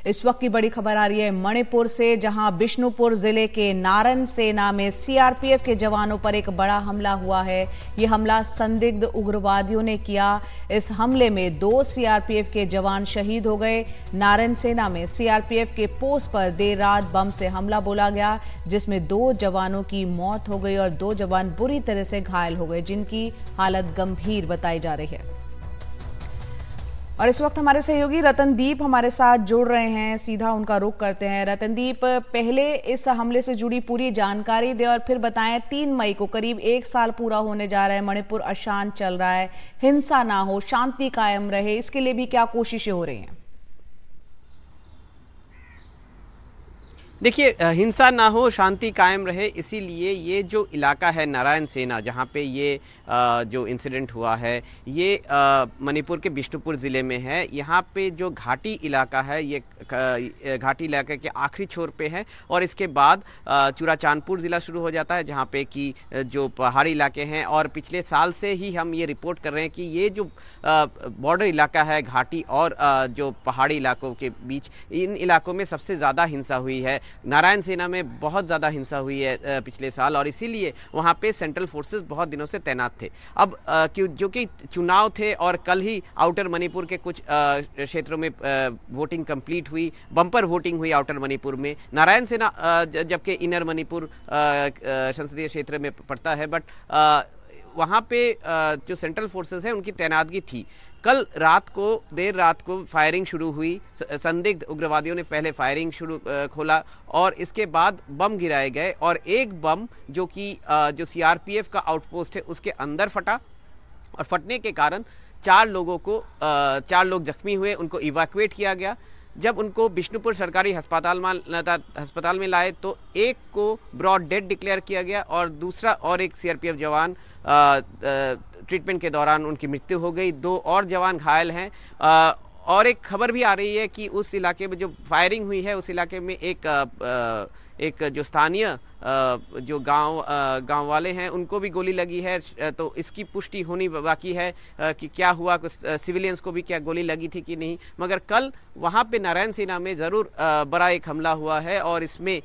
इस वक्त की बड़ी खबर आ रही है मणिपुर से, जहां बिष्णुपुर जिले के नारन सेना में सीआरपीएफ के जवानों पर एक बड़ा हमला हुआ है। यह हमला संदिग्ध उग्रवादियों ने किया। इस हमले में 2 सीआरपीएफ के जवान शहीद हो गए। नारन सेना में सीआरपीएफ के पोस्ट पर देर रात बम से हमला बोला गया, जिसमें 2 जवानों की मौत हो गई और 2 जवान बुरी तरह से घायल हो गए, जिनकी हालत गंभीर बताई जा रही है। और इस वक्त हमारे सहयोगी रतनदीप हमारे साथ जुड़ रहे हैं, सीधा उनका रुख करते हैं। रतनदीप, पहले इस हमले से जुड़ी पूरी जानकारी दे और फिर बताएं, 3 मई को करीब 1 साल पूरा होने जा रहा है, मणिपुर अशांत चल रहा है, हिंसा ना हो, शांति कायम रहे, इसके लिए भी क्या कोशिशें हो रही हैं? देखिए, हिंसा ना हो, शांति कायम रहे, इसीलिए ये जो इलाका है नारायण सेना, जहाँ पे ये जो इंसिडेंट हुआ है, ये मणिपुर के बिष्णुपुर ज़िले में है। यहाँ पे जो घाटी इलाका है, ये घाटी इलाके के आखिरी छोर पे है और इसके बाद चुराचांदपुर ज़िला शुरू हो जाता है, जहाँ पे कि जो पहाड़ी इलाके हैं। और पिछले साल से ही हम ये रिपोर्ट कर रहे हैं कि ये जो बॉर्डर इलाका है, घाटी और जो पहाड़ी इलाकों के बीच, इन इलाकों में सबसे ज़्यादा हिंसा हुई है। नारायण सेना में बहुत ज़्यादा हिंसा हुई है पिछले साल, और इसीलिए वहाँ पे सेंट्रल फोर्सेस बहुत दिनों से तैनात थे। अब जो कि चुनाव थे और कल ही आउटर मणिपुर के कुछ क्षेत्रों में वोटिंग कंप्लीट हुई, बम्पर वोटिंग हुई आउटर मणिपुर में। नारायण सेना जबकि इनर मणिपुर संसदीय क्षेत्र में पड़ता है, बट वहाँ पे जो सेंट्रल फोर्सेस हैं उनकी तैनातगी थी। कल रात को, देर रात को फायरिंग शुरू हुई। संदिग्ध उग्रवादियों ने पहले फायरिंग खोला और इसके बाद बम गिराए गए, और एक बम जो कि जो सीआरपीएफ का आउटपोस्ट है उसके अंदर फटा, और फटने के कारण 4 लोग जख्मी हुए, उनको इवैक्यूएट किया गया। जब उनको बिष्णुपुर सरकारी अस्पताल में लाए तो एक को ब्रॉड डेड डिक्लेयर किया गया और एक सीआरपीएफ जवान ट्रीटमेंट के दौरान उनकी मृत्यु हो गई। 2 और जवान घायल हैं। और एक खबर भी आ रही है कि उस इलाके में जो फायरिंग हुई है, उस इलाके में एक जो स्थानीय जो गांव वाले हैं उनको भी गोली लगी है। तो इसकी पुष्टि होनी बाकी है कि क्या हुआ, कुछ सिविलियंस को भी क्या गोली लगी थी कि नहीं। मगर कल वहां पे नारायण सेना में ज़रूर बड़ा एक हमला हुआ है, और इसमें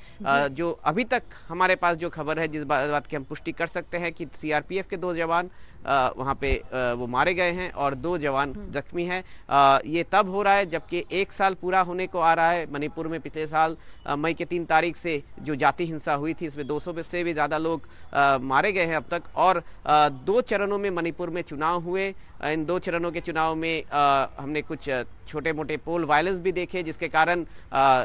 जो अभी तक हमारे पास जो खबर है, जिस बात की हम पुष्टि कर सकते हैं कि सीआरपीएफ के 2 जवान वहाँ पे वो मारे गए हैं और 2 जवान जख्मी हैं। ये तब हो रहा है जबकि 1 साल पूरा होने को आ रहा है मणिपुर में। पिछले साल मई के 3 तारीख से जो जाति हिंसा हुई थी, इसमें 200 से भी ज़्यादा लोग मारे गए हैं अब तक। और 2 चरणों में मणिपुर में चुनाव हुए। इन 2 चरणों के चुनाव में हमने कुछ छोटे मोटे पोल वायलेंस भी देखे, जिसके कारण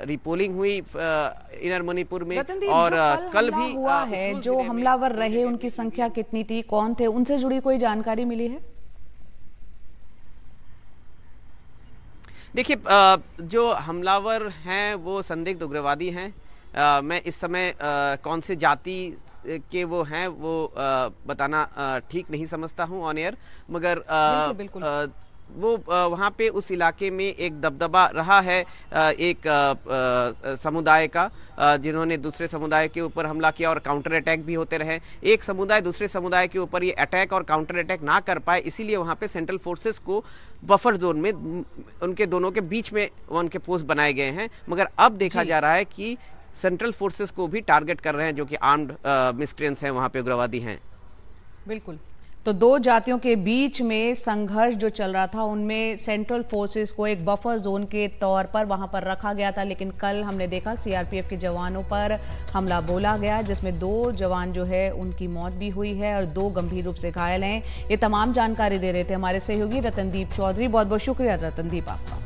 रिपोलिंग हुई इनर मणिपुर में। और कल भी हुआ है, जो हमलावर रहे उनकी संख्या कितनी थी, कौन थे, उनसे जुड़ी कोई जानकारी मिली है? देखिए, जो हमलावर हैं वो संदिग्ध उग्रवादी हैं। मैं इस समय कौन से जाति के वो हैं वो बताना ठीक नहीं समझता हूं ऑन एयर, मगर बिल्कुल। वो वहाँ पे उस इलाके में एक दबदबा रहा है एक समुदाय का, जिन्होंने दूसरे समुदाय के ऊपर हमला किया और काउंटर अटैक भी होते रहे। एक समुदाय दूसरे समुदाय के ऊपर ये अटैक और काउंटर अटैक ना कर पाए, इसीलिए वहाँ पे सेंट्रल फोर्सेस को बफर जोन में उनके दोनों के बीच में उनके पोस्ट बनाए गए हैं। मगर अब देखा जा रहा है कि सेंट्रल फोर्सेस को भी टारगेट कर रहे हैं, जो कि आर्म्ड मिस्क्रिएंट्स हैं, वहाँ पे उग्रवादी हैं। बिल्कुल। तो 2 जातियों के बीच में संघर्ष जो चल रहा था, उनमें सेंट्रल फोर्सेस को एक बफर जोन के तौर पर वहां पर रखा गया था, लेकिन कल हमने देखा सीआरपीएफ के जवानों पर हमला बोला गया, जिसमें 2 जवान जो है उनकी मौत भी हुई है और 2 गंभीर रूप से घायल हैं। ये तमाम जानकारी दे रहे थे हमारे सहयोगी रतनदीप चौधरी। बहुत बहुत शुक्रिया रतनदीप आपका।